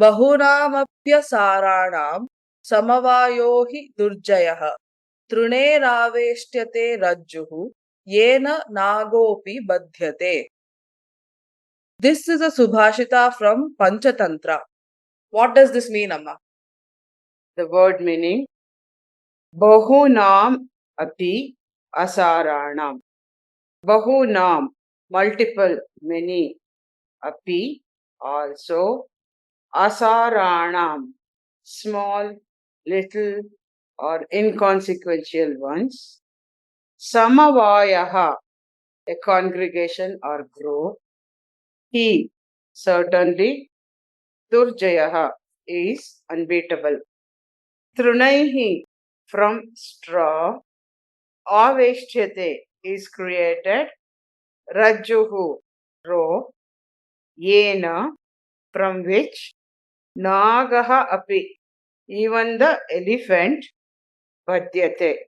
bahoonaamapyasaaraaNaam samavayo durjayah thrNairaaveShtyate rajjuh yena nagoapi badhDhyate. This is a Subhashitha from Panchatantra. What does this mean, Amma? The word meaning bahunamapyasaaraaNaam. Bahunam, multiple, many. Api, also. Asaraanam, small, little, or inconsequential ones. Samavayaha, a congregation or group. He, certainly. Durjayah is unbeatable. thrNaihi, from straw. Aveshtyate is created. Rajjuh, rope. Yena, from which. Nagoapi, even the elephant, badhDhyate,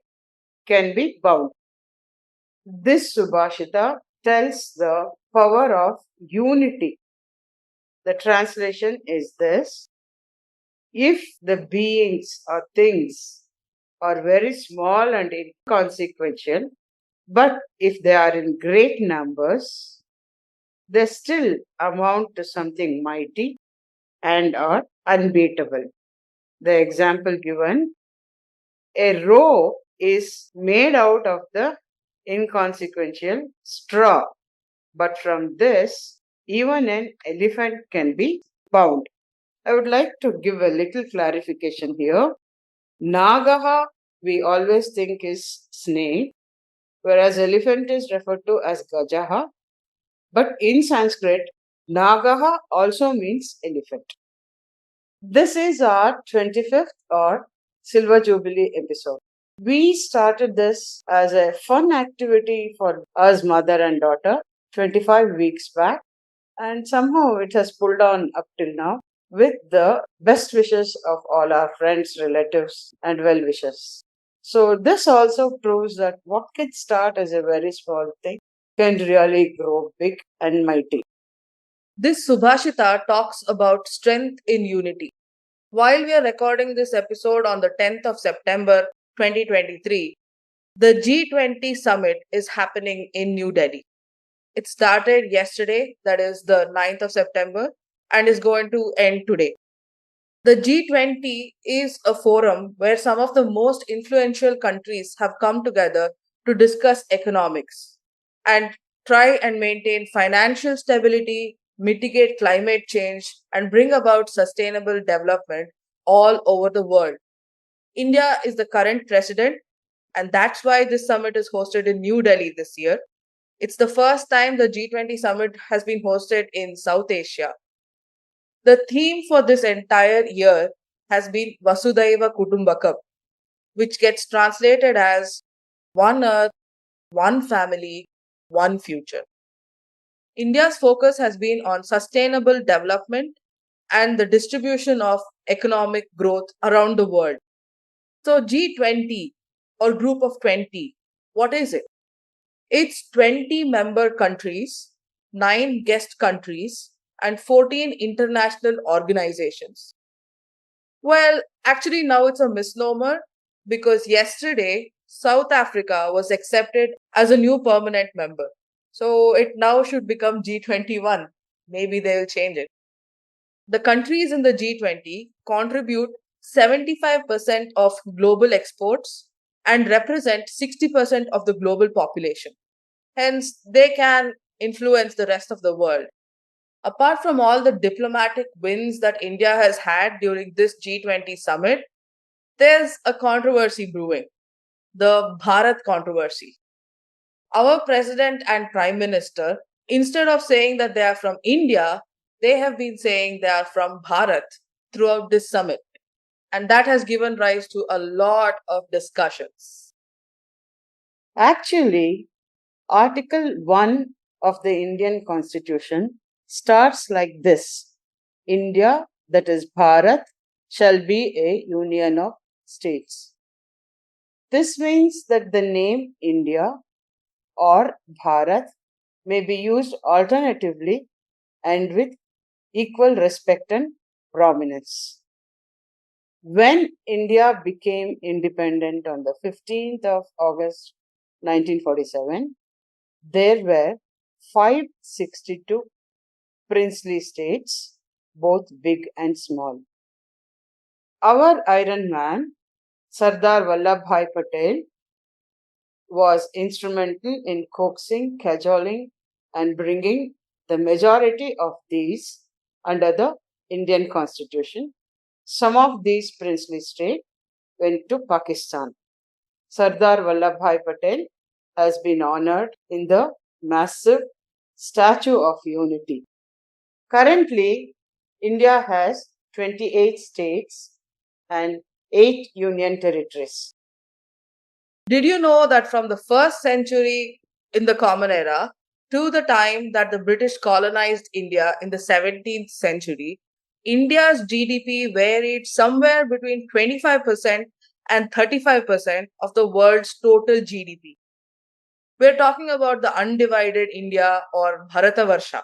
can be bound. This Subhashita tells the power of unity. The translation is this: if the beings or things are very small and inconsequential, but if they are in great numbers, they still amount to something mighty and are unbeatable. The example given: a row is made out of the inconsequential straw, but from this, even an elephant can be bound. I would like to give a little clarification here. Nagaha, we always think is snake, whereas elephant is referred to as gajaha. But in Sanskrit, Nagaha also means elephant. This is our 25th or Silver Jubilee episode. We started this as a fun activity for us, mother and daughter, 25 weeks back, and somehow it has pulled on up till now with the best wishes of all our friends, relatives, and well wishers. So, this also proves that what can start as a very small thing can really grow big and mighty. This Subhashita talks about strength in unity. While we are recording this episode on the 10th of September 2023, the G20 summit is happening in New Delhi. It started yesterday, that is the 9th of September, and is going to end today. The G20 is a forum where some of the most influential countries have come together to discuss economics and try and maintain financial stability, mitigate climate change, and bring about sustainable development all over the world. India is the current president, and that's why this summit is hosted in New Delhi this year. It's the first time the G20 summit has been hosted in South Asia. The theme for this entire year has been Vasudaiva Kutumbakam, which gets translated as one earth, one family, one future. India's focus has been on sustainable development and the distribution of economic growth around the world. So, G20 or Group of 20, what is it? It's 20 member countries, 9 guest countries, and 14 international organizations. Well, actually, now it's a misnomer because yesterday South Africa was accepted as a new permanent member. So it now should become G21. Maybe they'll change it. The countries in the G20 contribute 75% of global exports and represent 60% of the global population. Hence, they can influence the rest of the world. Apart from all the diplomatic wins that India has had during this G20 summit, there's a controversy brewing, the Bharat controversy. Our president and prime minister, instead of saying that they are from India, they have been saying they are from Bharat throughout this summit. And that has given rise to a lot of discussions. Actually, Article 1 of the Indian Constitution starts like this: India, that is Bharat, shall be a union of states. This means that the name India or Bharat may be used alternatively and with equal respect and prominence. When India became independent on the 15th of August 1947, there were 562 princely states, both big and small. Our Iron Man, Sardar Vallabhbhai Patel, was instrumental in coaxing, cajoling, and bringing the majority of these under the Indian Constitution. Some of these princely states went to Pakistan. Sardar Vallabhbhai Patel has been honored in the massive Statue of Unity. Currently, India has 28 states and 8 union territories. Did you know that from the first century in the Common Era to the time that the British colonized India in the 17th century, India's GDP varied somewhere between 25% and 35% of the world's total GDP? We're talking about the undivided India or Bharatavarsha.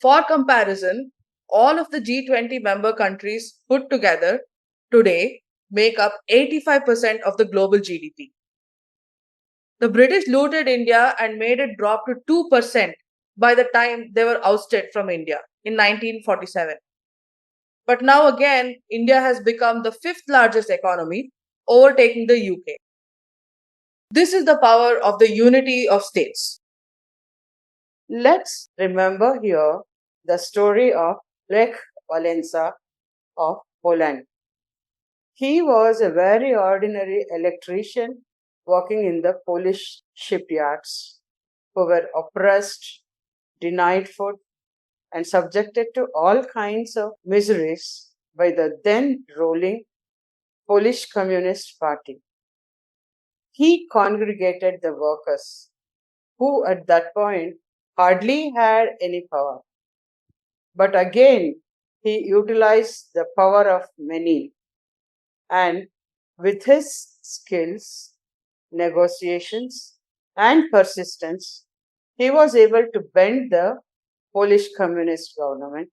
For comparison, all of the G20 member countries put together today make up 85% of the global GDP. The British looted India and made it drop to 2% by the time they were ousted from India in 1947. But now again, India has become the fifth largest economy, overtaking the UK. This is the power of the unity of states. Let's remember here the story of Lech Walesa of Poland. He was a very ordinary electrician working in the Polish shipyards who were oppressed, denied food, and subjected to all kinds of miseries by the then ruling Polish Communist Party. He congregated the workers, who at that point hardly had any power. But again, he utilized the power of many, and with his skills, negotiations, and persistence, he was able to bend the Polish communist government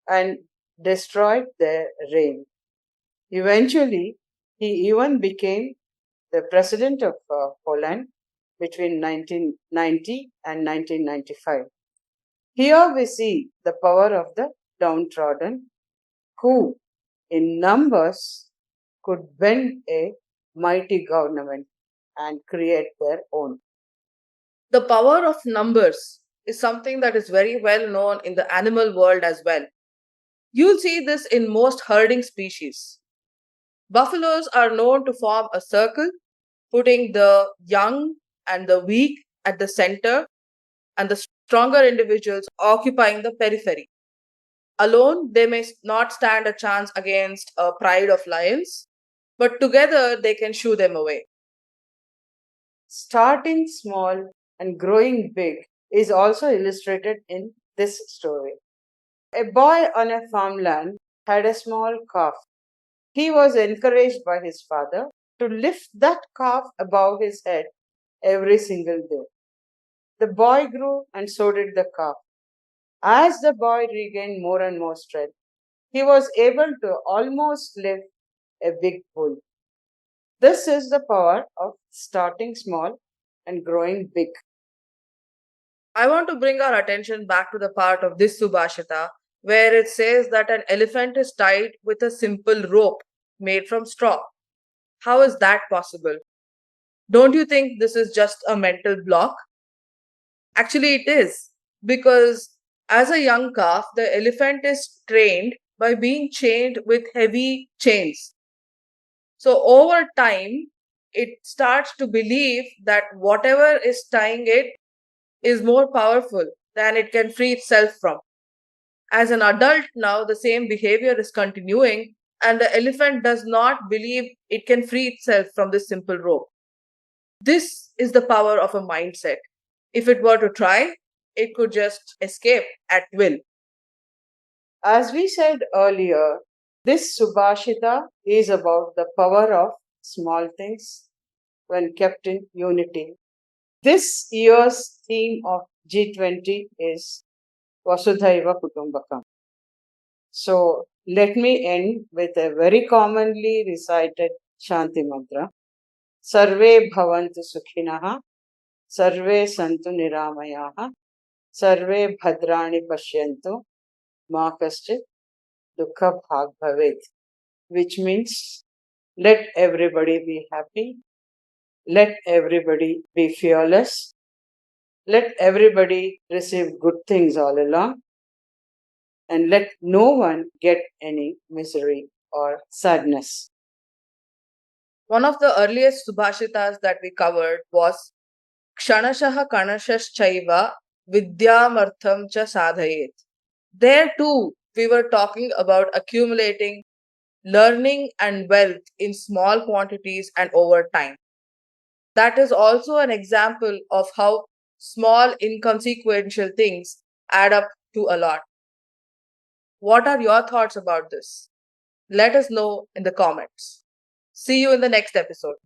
and destroyed their reign. Eventually, he even became the president of Poland between 1990 and 1995. Here we see the power of the downtrodden who, in numbers, could bend a mighty government and create their own. The power of numbers is something that is very well known in the animal world as well. You'll see this in most herding species. Buffaloes are known to form a circle, putting the young and the weak at the center and the stronger individuals occupying the periphery. Alone, they may not stand a chance against a pride of lions, but together they can shoo them away. Starting small and growing big is also illustrated in this story. A boy on a farmland had a small calf. He was encouraged by his father to lift that calf above his head every single day. The boy grew and so did the calf. As the boy regained more and more strength, he was able to almost lift a big bull. This is the power of starting small and growing big. I want to bring our attention back to the part of this Subhashita where it says that an elephant is tied with a simple rope made from straw. How is that possible? Don't you think this is just a mental block? Actually, it is, because as a young calf, the elephant is trained by being chained with heavy chains. So, over time, it starts to believe that whatever is tying it is more powerful than it can free itself from. As an adult, now the same behavior is continuing, and the elephant does not believe it can free itself from this simple rope. This is the power of a mindset. If it were to try, it could just escape at will. As we said earlier, this Subhashita is about the power of small things when kept in unity. This year's theme of G20 is Vasudaiva Kutumbakam. So let me end with a very commonly recited Shanti mantra. Sarve bhavantu sukhinah, sarve santu niramayaha, sarve bhadrani pashyantu, ma kaschit dukkha bhag bhavet. Which means let everybody be happy, let everybody be fearless, let everybody receive good things all along, and let no one get any misery or sadness. One of the earliest Subhashitas that we covered was Kshanashaha Kanashaschaiva Vidyamartham cha sadhayet. There too, we were talking about accumulating learning and wealth in small quantities and over time. That is also an example of how small, inconsequential things add up to a lot. What are your thoughts about this? Let us know in the comments. See you in the next episode.